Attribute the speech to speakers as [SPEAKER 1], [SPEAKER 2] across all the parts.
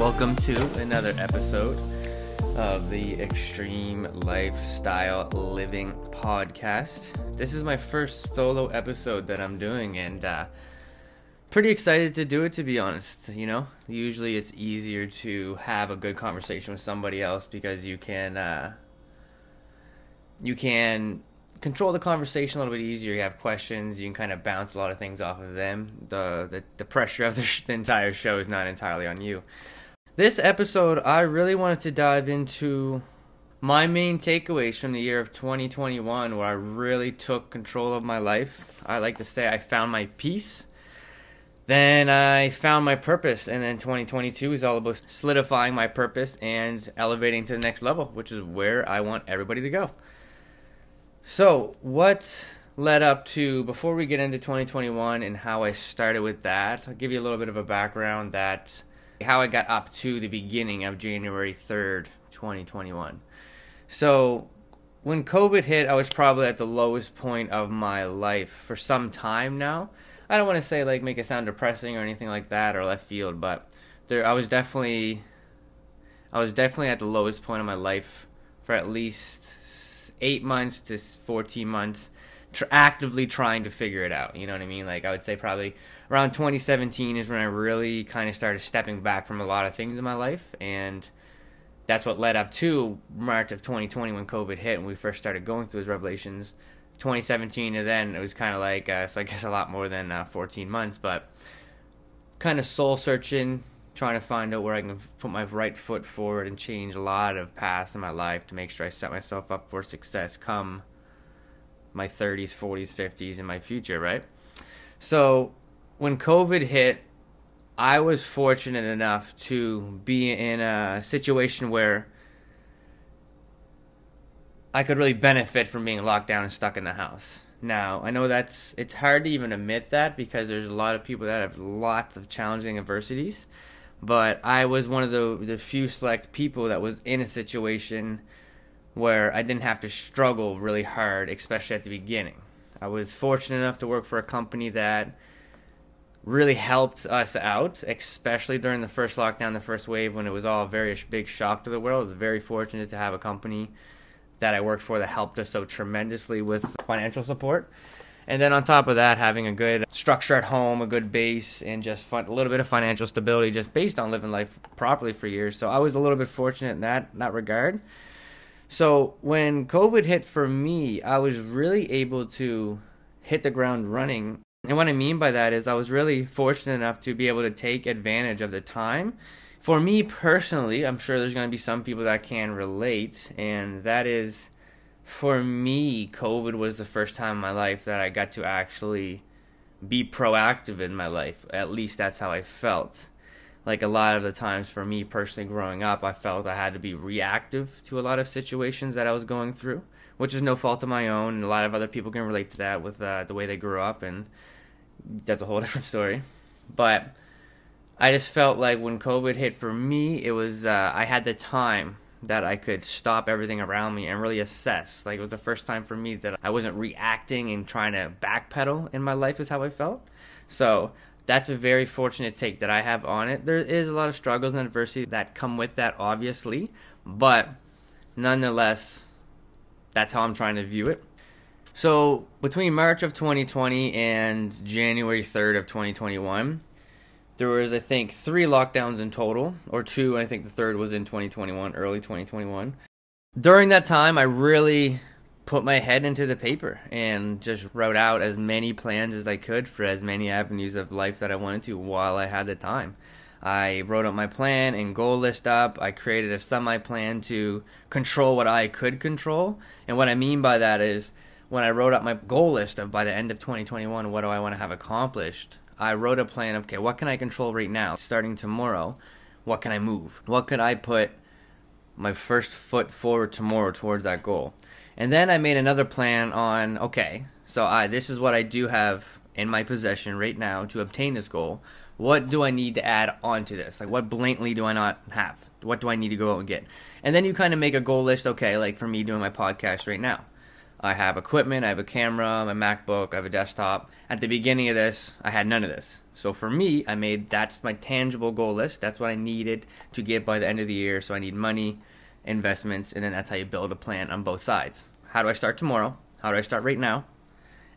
[SPEAKER 1] welcome to another episode of the Extreme Lifestyle Living Podcast. This is my first solo episode that I'm doing, and pretty excited to do it, to be honest. You know, usually it's easier to have a good conversation with somebody else because you can control the conversation a little bit easier. You have questions, you can kind of bounce a lot of things off of them. The pressure of the entire show is not entirely on you. This episode, I really wanted to dive into my main takeaways from the year of 2021, where I really took control of my life. I like to say I found my peace, then I found my purpose, and then 2022 is all about solidifying my purpose and elevating to the next level, which is where I want everybody to go. So, what led up to, before we get into 2021 and how I started with that, I'll give you a little bit of a background that how I got up to the beginning of January 3rd, 2021. So, when COVID hit, I was probably at the lowest point of my life for some time now. I don't want to say, make it sound depressing or anything like that or left field, but I was definitely at the lowest point of my life for at least 8 months to 14 months, actively trying to figure it out. You know what I mean? I would say probably around 2017 is when I really kind of started stepping back from a lot of things in my life, and that's what led up to March of 2020 when COVID hit and we first started going through those revelations. 2017, and then it was kind of so I guess a lot more than 14 months, but kind of soul searching, trying to find out where I can put my right foot forward and change a lot of paths in my life to make sure I set myself up for success come my 30s, 40s, 50s in my future, right? So when COVID hit, I was fortunate enough to be in a situation where I could really benefit from being locked down and stuck in the house. Now, I know it's hard to even admit that because there's a lot of people that have lots of challenging adversities, but I was one of the few select people that was in a situation where I didn't have to struggle really hard, especially at the beginning. I was fortunate enough to work for a company that really helped us out, especially during the first lockdown, the first wave, when it was all a very big shock to the world. I was very fortunate to have a company that I worked for that helped us so tremendously with financial support. And then on top of that, having a good structure at home, a good base, and just a little bit of financial stability just based on living life properly for years. So I was a little bit fortunate in that regard. So when COVID hit for me, I was really able to hit the ground running. And what I mean by that is I was really fortunate enough to be able to take advantage of the time. For me personally, I'm sure there's going to be some people that can relate, and that is, for me, COVID was the first time in my life that I got to actually be proactive in my life. At least that's how I felt. A lot of the times for me personally growing up, I felt I had to be reactive to a lot of situations that I was going through, which is no fault of my own, and a lot of other people can relate to that with the way they grew up, and that's a whole different story. But I just felt like when COVID hit for me, it was I had the time that I could stop everything around me and really assess. It was the first time for me that I wasn't reacting and trying to backpedal in my life is how I felt. So that's a very fortunate take that I have on it. There is a lot of struggles and adversity that come with that, obviously, but nonetheless, that's how I'm trying to view it. So between March of 2020 and January 3rd of 2021, there was, I think, 3 lockdowns in total, or 2, and I think the third was in 2021, early 2021. During that time, I really put my head into the paper and just wrote out as many plans as I could for as many avenues of life that I wanted to while I had the time. I wrote up my plan and goal list up. I created a semi-plan to control what I could control. And what I mean by that is when I wrote up my goal list of by the end of 2021, what do I want to have accomplished, I wrote a plan of, okay, what can I control right now? Starting tomorrow, what can I move? What could I put my first foot forward tomorrow towards that goal? And then I made another plan on, okay, so this is what I do have in my possession right now to obtain this goal. What do I need to add onto this? What blatantly do I not have? What do I need to go out and get? And then you kind of make a goal list, okay, for me doing my podcast right now. I have equipment, I have a camera, my MacBook, I have a desktop. At the beginning of this, I had none of this. So for me, that's my tangible goal list. That's what I needed to get by the end of the year. So I need money, investments, and then that's how you build a plan on both sides. How do I start tomorrow? How do I start right now?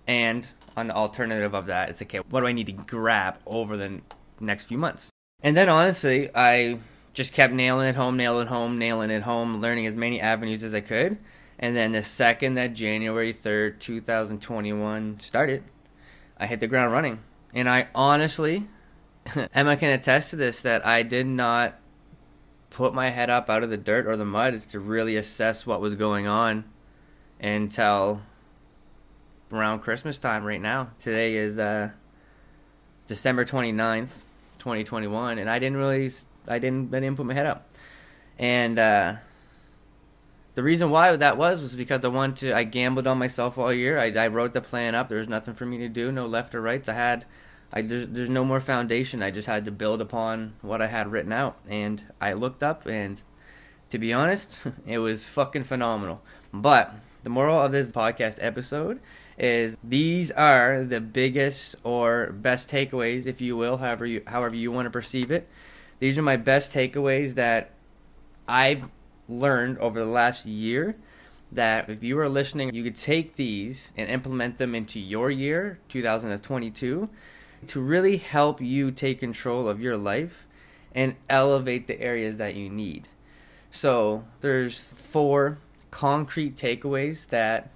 [SPEAKER 1] And on the alternative of that, it's okay, what do I need to grab over the next few months? And then honestly, I just kept nailing it home, learning as many avenues as I could. And then the second that January 3rd, 2021 started, I hit the ground running. And I honestly, Emma can attest to this, that I did not put my head up out of the dirt or the mud to really assess what was going on until around Christmas time right now. Today is December 29th, 2021, and I didn't put my head up. And the reason why that was because I gambled on myself all year. I wrote the plan up. There was nothing for me to do, no left or rights. There's no more foundation. I just had to build upon what I had written out. And I looked up, and to be honest, it was fucking phenomenal. But the moral of this podcast episode is these are the biggest or best takeaways, if you will, however you want to perceive it. These are my best takeaways that I've learned over the last year, that if you are listening, you could take these and implement them into your year, 2022, to really help you take control of your life and elevate the areas that you need. So there's 4 concrete takeaways that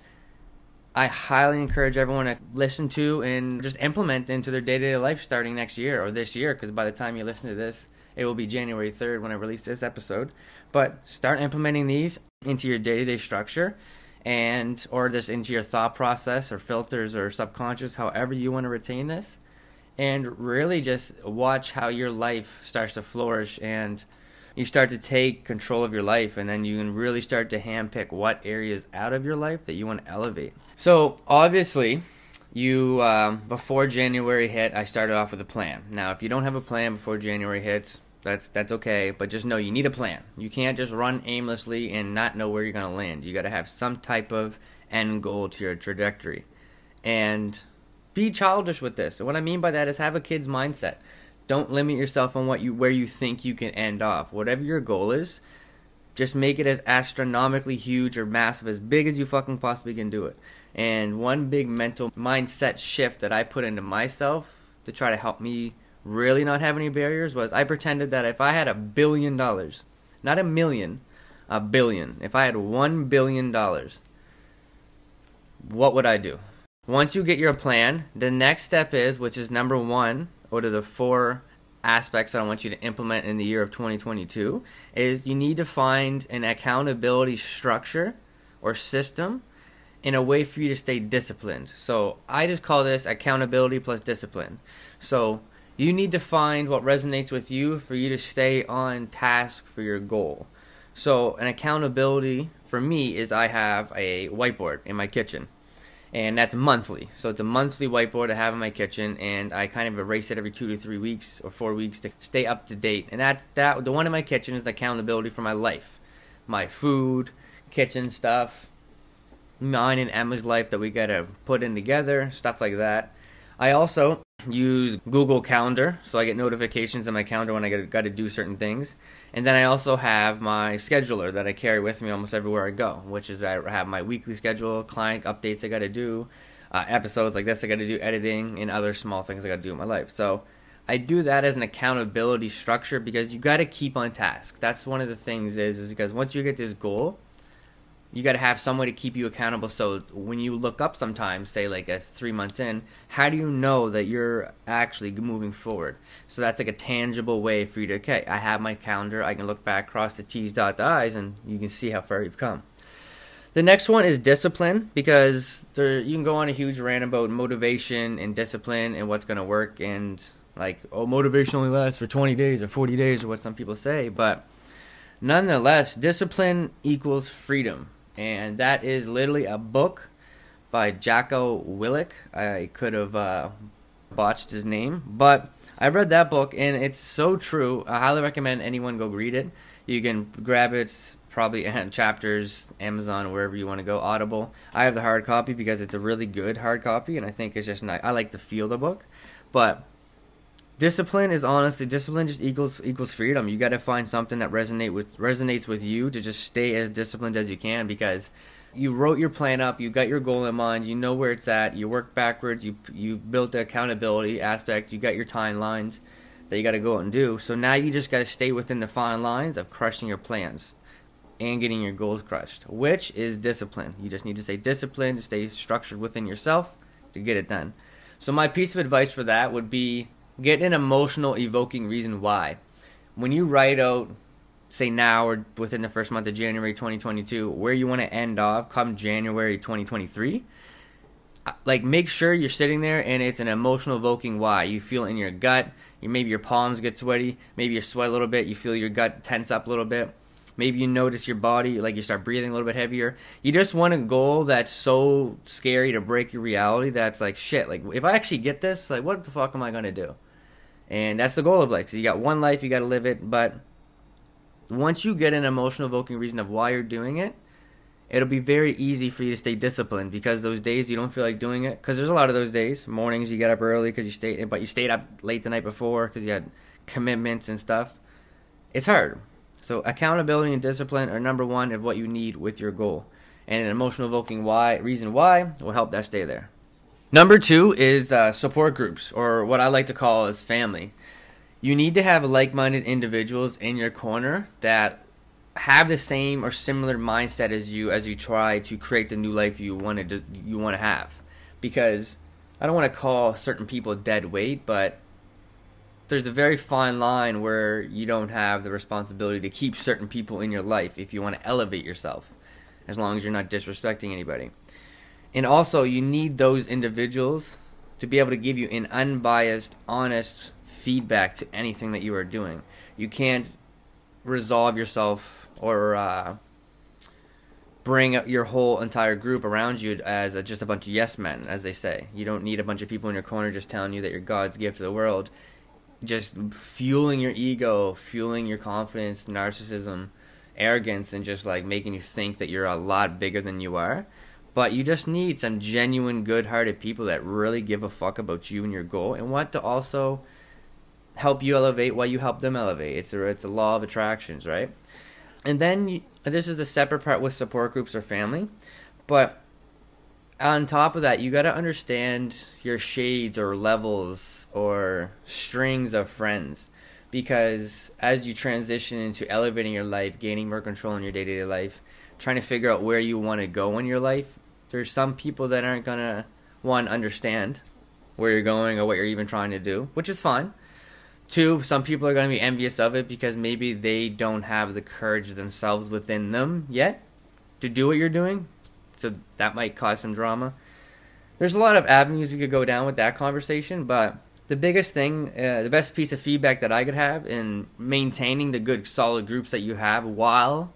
[SPEAKER 1] I highly encourage everyone to listen to and just implement into their day-to-day life starting next year or this year, because by the time you listen to this, it will be January 3rd when I release this episode. But start implementing these into your day-to-day structure, or just into your thought process or filters or subconscious, however you want to retain this. And really just watch how your life starts to flourish and you start to take control of your life, and then you can really start to handpick what areas out of your life that you want to elevate. So obviously, before January hit, I started off with a plan. Now, if you don't have a plan before January hits, that's okay, but just know you need a plan. You can't just run aimlessly and not know where you're going to land. You got to have some type of end goal to your trajectory. And be childish with this. And what I mean by that is have a kid's mindset. Don't limit yourself on where you think you can end off. Whatever your goal is, just make it as astronomically huge or massive, as big as you fucking possibly can do it. And one big mental mindset shift that I put into myself to try to help me really not have any barriers was I pretended that if I had $1 billion, not a million, $1 billion, if I had $1 billion, what would I do? Once you get your plan, the next step is, which is number 1, out of the 4 aspects that I want you to implement in the year of 2022, is you need to find an accountability structure or system in a way for you to stay disciplined. So I just call this accountability plus discipline. So you need to find what resonates with you for you to stay on task for your goal. So an accountability for me is I have a whiteboard in my kitchen. And that's monthly. So it's a monthly whiteboard I have in my kitchen, and I kind of erase it every 2 to 3 weeks or 4 weeks to stay up to date. And the one in my kitchen is accountability for my life. My food, kitchen stuff, mine and Emma's life that we gotta put in together, stuff like that. I also use Google Calendar, so I get notifications in my calendar when I got to do certain things. And then I also have my scheduler that I carry with me almost everywhere I go, which is I have my weekly schedule, client updates I got to do, episodes like this I got to do, editing, and other small things I got to do in my life. So I do that as an accountability structure because you got to keep on task. That's one of the things is because once you get this goal, you got to have someone to keep you accountable. So when you look up sometimes, say like 3 months in, how do you know that you're actually moving forward? So that's like a tangible way for you to, okay, I have my calendar. I can look back, cross the T's, dot the I's, and you can see how far you've come. The next one is discipline, because you can go on a huge rant about motivation and discipline and what's going to work, and like, oh, motivation only lasts for 20 days or 40 days or what some people say. But nonetheless, discipline equals freedom. And that is literally a book by Jocko Willink. I could have botched his name, but I read that book, and it's so true. I highly recommend anyone go read it. You can grab it probably at Chapters, Amazon, wherever you want to go, Audible. I have the hard copy because it's a really good hard copy, and I think it's just nice. I like to feel the book. But discipline just equals freedom. You got to find something that resonates with you to just stay as disciplined as you can, because you wrote your plan up, you got your goal in mind, you know where it's at, you work backwards, you built the accountability aspect, you got your timelines that you got to go out and do. So now you just got to stay within the fine lines of crushing your plans and getting your goals crushed, which is discipline. You just need to stay disciplined, to stay structured within yourself to get it done. So my piece of advice for that would be get an emotional evoking reason why. When you write out, say now or within the first month of January 2022, where you want to end off come January 2023, like make sure you're sitting there and it's an emotional evoking why. You feel in your gut, maybe your palms get sweaty, maybe you sweat a little bit, you feel your gut tense up a little bit, maybe you notice your body, like you start breathing a little bit heavier. You just want a goal that's so scary to break your reality that's like, shit, like if I actually get this, like what the fuck am I going to do? And that's the goal of life. So you got one life, you got to live it, but once you get an emotional evoking reason of why you're doing it, it'll be very easy for you to stay disciplined, because those days you don't feel like doing it, because there's a lot of those days. Mornings you get up early because you stayed up late the night before because you had commitments and stuff. It's hard. So accountability and discipline are number one of what you need with your goal, and an emotional evoking reason why will help that stay there. Number two is support groups, or what I like to call as family. You need to have like-minded individuals in your corner that have the same or similar mindset as you try to create the new life you want to have. Because I don't want to call certain people dead weight, but there's a very fine line where you don't have the responsibility to keep certain people in your life if you want to elevate yourself, as long as you're not disrespecting anybody. And also, you need those individuals to be able to give you an unbiased, honest feedback to anything that you are doing. You can't resolve yourself or bring up your whole entire group around you as just a bunch of yes men, as they say. You don't need a bunch of people in your corner just telling you that you're God's gift to the world, just fueling your ego, fueling your confidence, narcissism, arrogance, and just like making you think that you're a lot bigger than you are. But you just need some genuine, good-hearted people that really give a fuck about you and your goal, and want to also help you elevate while you help them elevate. It's a law of attractions, right? And then this is the separate part with support groups or family. But on top of that, you got to understand your shades or levels or strings of friends. Because as you transition into elevating your life, gaining more control in your day-to-day life, trying to figure out where you want to go in your life, there's some people that aren't going to, one, understand where you're going or what you're even trying to do, which is fine. Two, some people are going to be envious of it because maybe they don't have the courage themselves within them yet to do what you're doing. So that might cause some drama. There's a lot of avenues we could go down with that conversation, but the biggest thing, the best piece of feedback that I could have in maintaining the good, solid groups that you have while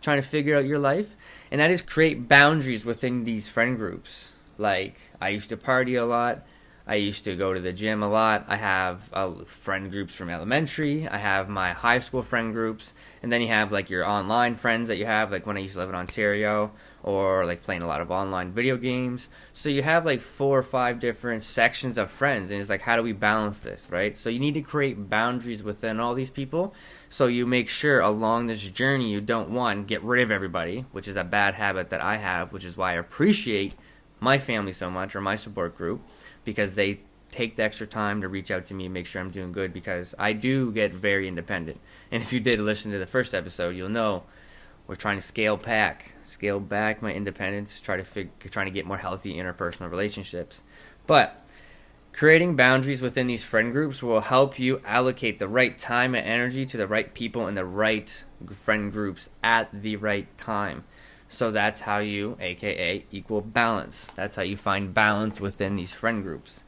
[SPEAKER 1] trying to figure out your life, and that is create boundaries within these friend groups. Like, I used to party a lot. I used to go to the gym a lot. I have friend groups from elementary. I have my high school friend groups. And then you have like your online friends that you have, like when I used to live in Ontario, or like playing a lot of online video games. So you have like 4 or 5 different sections of friends. And it's like, how do we balance this, right? So you need to create boundaries within all these people. So you make sure along this journey you don't, one, get rid of everybody, which is a bad habit that I have, which is why I appreciate my family so much, or my support group, because they take the extra time to reach out to me and make sure I'm doing good, because I do get very independent. And if you did listen to the first episode, you'll know we're trying to scale back my independence, trying to get more healthy interpersonal relationships. But creating boundaries within these friend groups will help you allocate the right time and energy to the right people in the right friend groups at the right time. So that's how you, aka equal balance. That's how you find balance within these friend groups.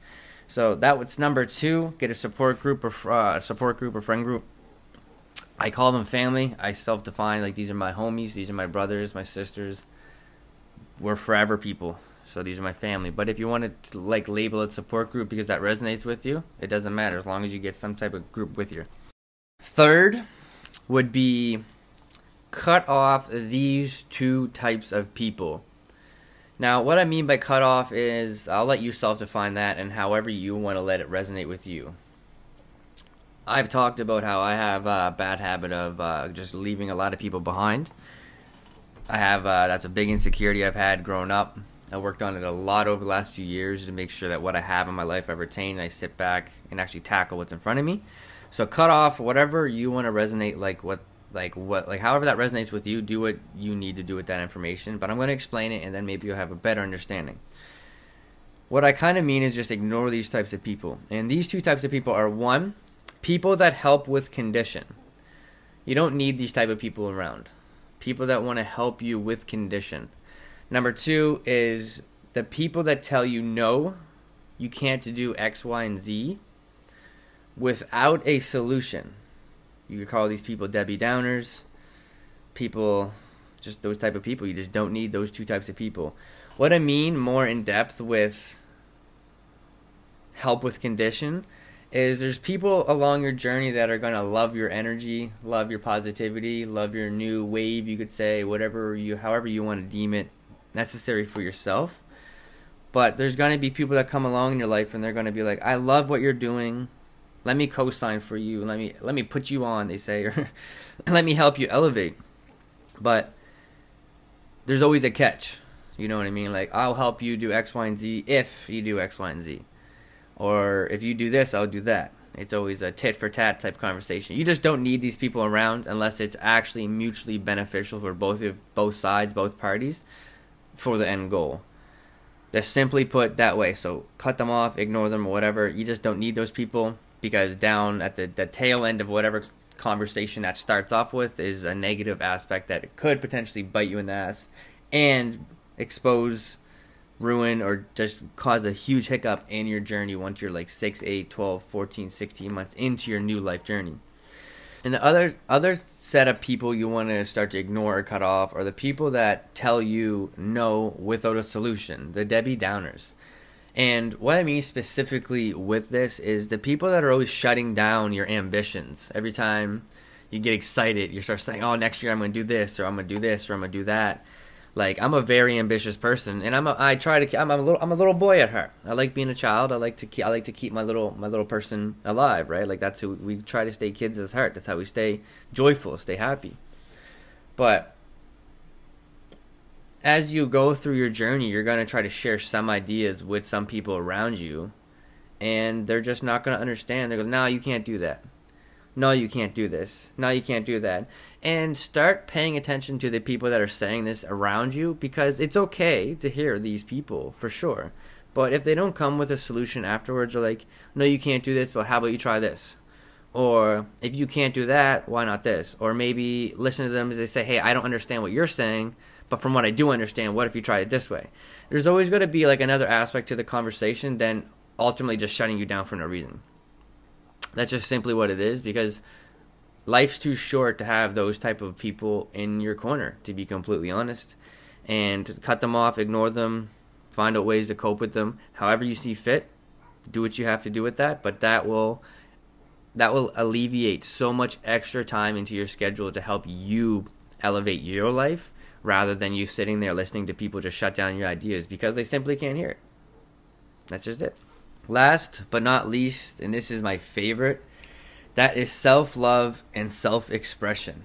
[SPEAKER 1] So that was number 2. Get a support group or friend group. I call them family. I self-define like these are my homies, these are my brothers, my sisters. We're forever people. So these are my family. But if you want to like label it support group because that resonates with you, it doesn't matter as long as you get some type of group with you. Third, would be cut off these two types of people. Now, what I mean by cut off is I'll let you self-define that and however you want to let it resonate with you. I've talked about how I have a bad habit of just leaving a lot of people behind. I have that's a big insecurity I've had growing up. I worked on it a lot over the last few years to make sure that what I have in my life I retain. I sit back and actually tackle what's in front of me. So cut off whatever you want to resonate, however that resonates with you. Do what you need to do with that information. But I'm going to explain it, and then maybe you'll have a better understanding. What I kind of mean is just ignore these types of people. And these two types of people are, one, people that help with condition. You don't need these type of people around. People that want to help you with condition. Number two is the people that tell you no, you can't do X, Y, and Z without a solution. You could call these people Debbie Downers, people, just those type of people. You just don't need those two types of people. What I mean more in depth with help with condition is there's people along your journey that are going to love your energy, love your positivity, love your new wave, you could say, however you want to deem it necessary for yourself. But there's going to be people that come along in your life and they're going to be like, I love what you're doing. Let me co-sign for you. Let me put you on, they say, or let me help you elevate. But there's always a catch. You know what I mean? Like, I'll help you do X, Y, and Z if you do X, Y, and Z. Or if you do this, I'll do that. It's always a tit for tat type conversation. You just don't need these people around unless it's actually mutually beneficial for both sides, both parties, for the end goal. Just simply put that way. So cut them off, ignore them, or whatever. You just don't need those people, because down at the tail end of whatever conversation that starts off with is a negative aspect that it could potentially bite you in the ass and expose, ruin, or just cause a huge hiccup in your journey once you're like 6, 8, 12, 14, 16 months into your new life journey. And the other set of people you want to start to ignore or cut off are the people that tell you no without a solution, the Debbie Downers. And what I mean specifically with this is the people that are always shutting down your ambitions. Every time you get excited, you start saying, oh, next year I'm going to do this, or I'm going to do this, or I'm going to do that. Like, I'm a very ambitious person, and I'm a little boy at heart. I like being a child. I like to keep my little person alive, right? Like, that's who we try to stay kids at heart. That's how we stay joyful, stay happy. But as you go through your journey, you're going to try to share some ideas with some people around you, and they're just not going to understand. They go, no, you can't do that. No, you can't do this. No, you can't do that. And start paying attention to the people that are saying this around you, because it's okay to hear these people, for sure. But if they don't come with a solution afterwards, or like, no, you can't do this, but how about you try this? Or if you can't do that, why not this? Or maybe listen to them as they say, hey, I don't understand what you're saying, but from what I do understand, what if you try it this way? There's always going to be like another aspect to the conversation than ultimately just shutting you down for no reason. That's just simply what it is, because life's too short to have those type of people in your corner, to be completely honest. And cut them off, ignore them, find out ways to cope with them. However you see fit, do what you have to do with that. But that will alleviate so much extra time into your schedule to help you elevate your life, rather than you sitting there listening to people just shut down your ideas because they simply can't hear it. That's just it. Last but not least, and this is my favorite, that is self-love and self-expression.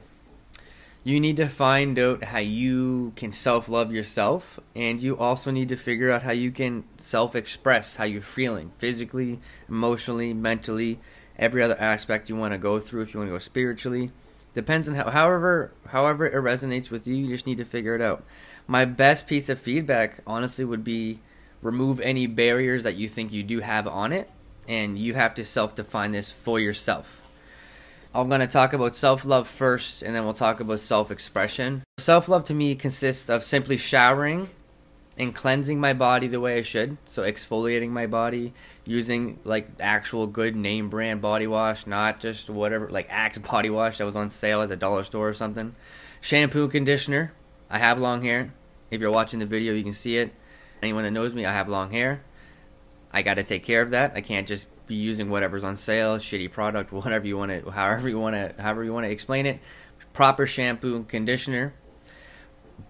[SPEAKER 1] You need to find out how you can self-love yourself, and you also need to figure out how you can self-express how you're feeling, physically, emotionally, mentally, every other aspect you want to go through. If you want to go spiritually, depends on however it resonates with you. You just need to figure it out. My best piece of feedback, honestly, would be remove any barriers that you think you do have on it, and you have to self-define this for yourself. I'm going to talk about self-love first, and then we'll talk about self-expression. Self-love to me consists of simply showering and cleansing my body the way I should. So exfoliating my body, using like actual good name brand body wash, not just whatever, like Axe body wash that was on sale at the dollar store or something. Shampoo, conditioner. I have long hair. If you're watching the video, you can see it. Anyone that knows me, I have long hair. I got to take care of that. I can't just be using whatever's on sale, shitty product, whatever you want to, however you want to explain it. Proper shampoo and conditioner.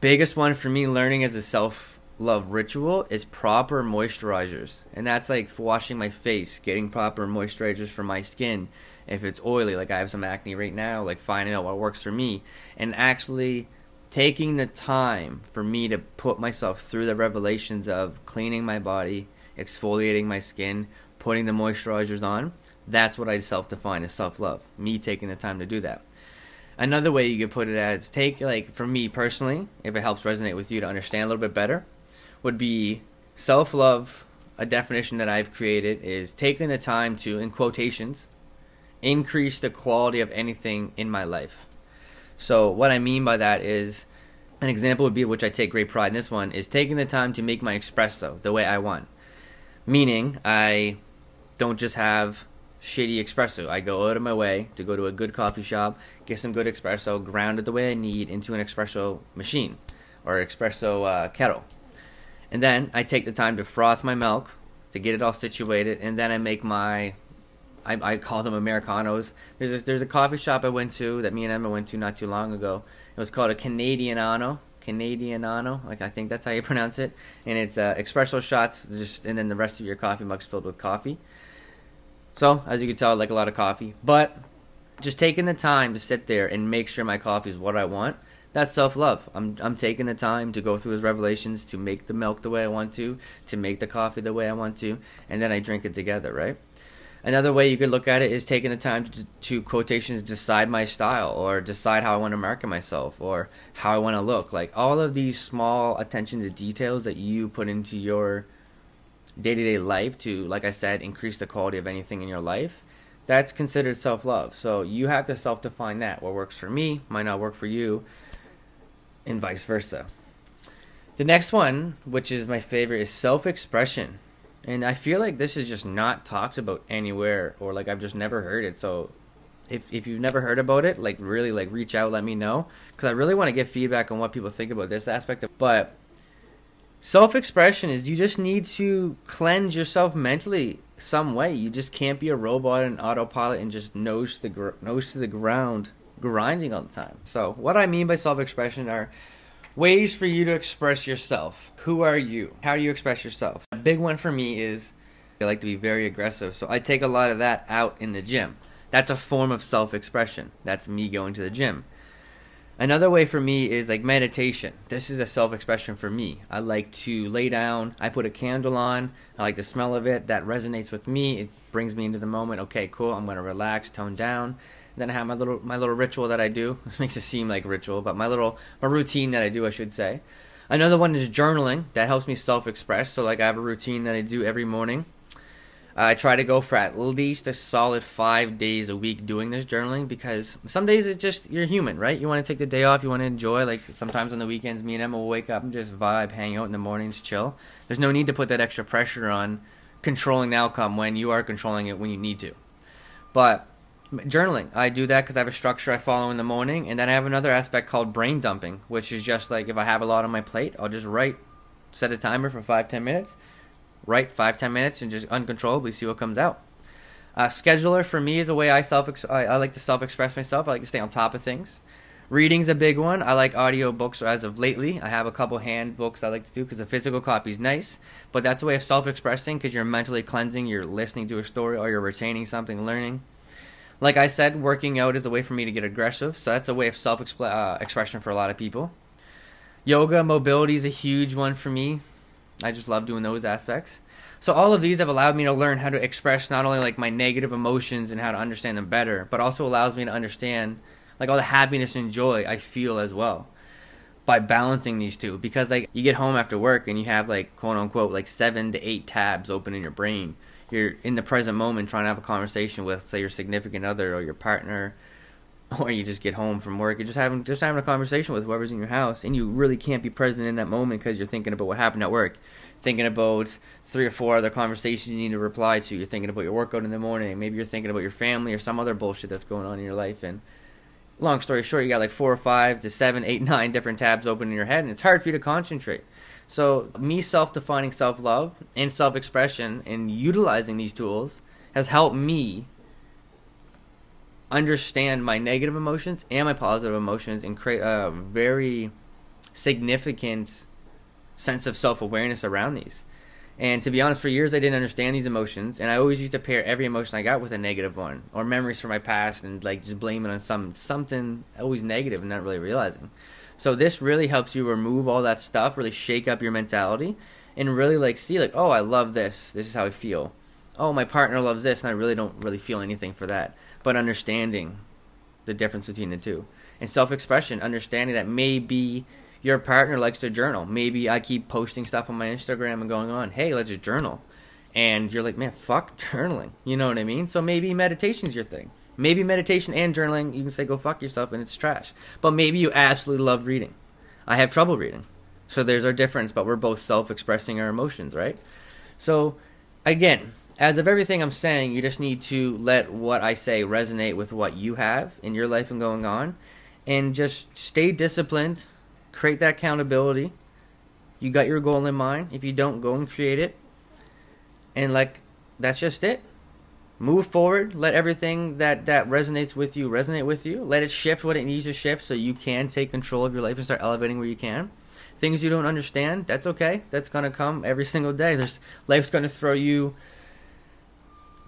[SPEAKER 1] Biggest one for me learning as a self-love ritual is proper moisturizers. And that's like washing my face, getting proper moisturizers for my skin. If it's oily, like I have some acne right now, like finding out what works for me. And actually taking the time for me to put myself through the revelations of cleaning my body, exfoliating my skin, putting the moisturizers on. That's what I self-define as self-love. Me taking the time to do that. Another way you could put it as like for me personally, if it helps resonate with you to understand a little bit better, would be self-love. A definition that I've created is taking the time to, in quotations, increase the quality of anything in my life. So what I mean by that is, an example would be, which I take great pride in this one, is taking the time to make my espresso the way I want. Meaning, I don't just have shitty espresso. I go out of my way to go to a good coffee shop, get some good espresso, ground it the way I need into an espresso machine or espresso kettle. And then I take the time to froth my milk to get it all situated, and then I make my, I call them Americanos. There's a coffee shop I went to that me and Emma went to not too long ago. It was called a Canadianano, like I think that's how you pronounce it. And it's espresso shots, and then the rest of your coffee mug's filled with coffee. So, as you can tell, I like a lot of coffee. But just taking the time to sit there and make sure my coffee is what I want, that's self-love. I'm taking the time to go through his revelations, to make the milk the way I want to make the coffee the way I want to, and then I drink it together, right? Another way you could look at it is taking the time to quotations, decide my style, or decide how I want to market myself, or how I want to look. Like, all of these small attention to details that you put into your day-to-day life to, like I said, increase the quality of anything in your life, that's considered self-love. So you have to self-define that. What works for me might not work for you, and vice versa. The next one, which is my favorite, is self-expression. And I feel like this is just not talked about anywhere, or like I've just never heard it. So if you've never heard about it, like really like reach out, let me know, because I really want to get feedback on what people think about this aspect. But self-expression is, you just need to cleanse yourself mentally some way. You just can't be a robot and autopilot and just nose to the ground grinding all the time. So what I mean by self-expression are ways for you to express yourself. Who are you? How do you express yourself? A big one for me is I like to be very aggressive, so I take a lot of that out in the gym. That's a form of self-expression. That's me going to the gym. Another way for me is like meditation. This is a self-expression for me. I like to lay down. I put a candle on. I like the smell of it. That resonates with me. It brings me into the moment. Okay, cool. I'm going to relax, tone down. And then I have my little ritual that I do. This makes it seem like ritual, but my routine that I do, I should say. Another one is journaling. That helps me self-express. So like I have a routine that I do every morning. I try to go for at least a solid 5 days a week doing this journaling, because some days it's just, you're human, right? You want to take the day off, you want to enjoy. Like sometimes on the weekends, me and Emma will wake up and just vibe, hang out in the mornings, chill. There's no need to put that extra pressure on controlling the outcome when you are controlling it when you need to. But journaling, I do that because I have a structure I follow in the morning, and then I have another aspect called brain dumping, which is just like if I have a lot on my plate, I'll just write, set a timer for 5-10 minutes. Write 5-10 minutes and just uncontrollably see what comes out. Scheduler for me is a way I like to self-express myself. I like to stay on top of things. Reading's a big one. I like audio books as of lately. I have a couple hand books I like to do because the physical copy is nice, but that's a way of self-expressing because you're mentally cleansing, you're listening to a story, or you're retaining something, learning. Like I said, working out is a way for me to get aggressive, so that's a way of self-expression for a lot of people. Yoga, mobility is a huge one for me. I just love doing those aspects. So all of these have allowed me to learn how to express not only like my negative emotions and how to understand them better, but also allows me to understand like all the happiness and joy I feel as well by balancing these two. Because like you get home after work and you have like quote unquote like 7 to 8 tabs open in your brain. You're in the present moment trying to have a conversation with, say, your significant other or your partner, or you just get home from work, you're just having a conversation with whoever's in your house, and you really can't be present in that moment because you're thinking about what happened at work, thinking about 3 or 4 other conversations you need to reply to, you're thinking about your workout in the morning, maybe you're thinking about your family or some other bullshit that's going on in your life. And long story short, you got like 4 or 5 to 7, 8, 9 different tabs open in your head, and it's hard for you to concentrate. So me self-defining self-love and self-expression and utilizing these tools has helped me understand my negative emotions and my positive emotions and create a very significant sense of self-awareness around these. And to be honest, for years I didn't understand these emotions, and I always used to pair every emotion I got with a negative one, or memories from my past, and like just blame it on something always negative and not really realizing. So this really helps you remove all that stuff, really shake up your mentality, and really like see like, oh, I love this. This is how I feel. Oh, my partner loves this, and I really don't really feel anything for that. But understanding the difference between the two. And self-expression, understanding that maybe your partner likes to journal. Maybe I keep posting stuff on my Instagram and going on, hey, let's just journal. And you're like, man, fuck journaling. You know what I mean? So maybe meditation's your thing. Maybe meditation and journaling, you can say go fuck yourself and it's trash. But maybe you absolutely love reading. I have trouble reading. So there's our difference, but we're both self-expressing our emotions, right? So, again, as of everything I'm saying, you just need to let what I say resonate with what you have in your life and going on. And just stay disciplined. Create that accountability. You got your goal in mind. If you don't, go and create it. And like, that's just it. Move forward. Let everything that resonates with you resonate with you. Let it shift what it needs to shift so you can take control of your life and start elevating where you can. Things you don't understand, that's okay. That's going to come every single day. Life's going to throw you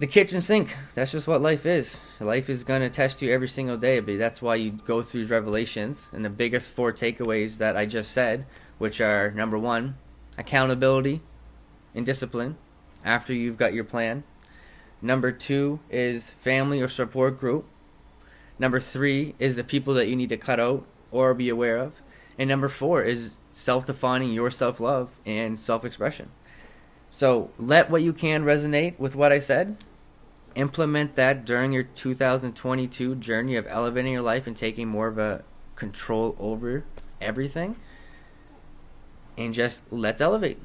[SPEAKER 1] the kitchen sink. That's just what life is. Life is going to test you every single day, but that's why you go through these revelations. And the biggest 4 takeaways that I just said, which are, number 1, accountability and discipline after you've got your plan. Number 2 is family or support group. Number 3 is the people that you need to cut out or be aware of. And number 4 is self-defining your self-love and self-expression. So let what you can resonate with what I said. Implement that during your 2022 journey of elevating your life and taking more of a control over everything. And just let's elevate.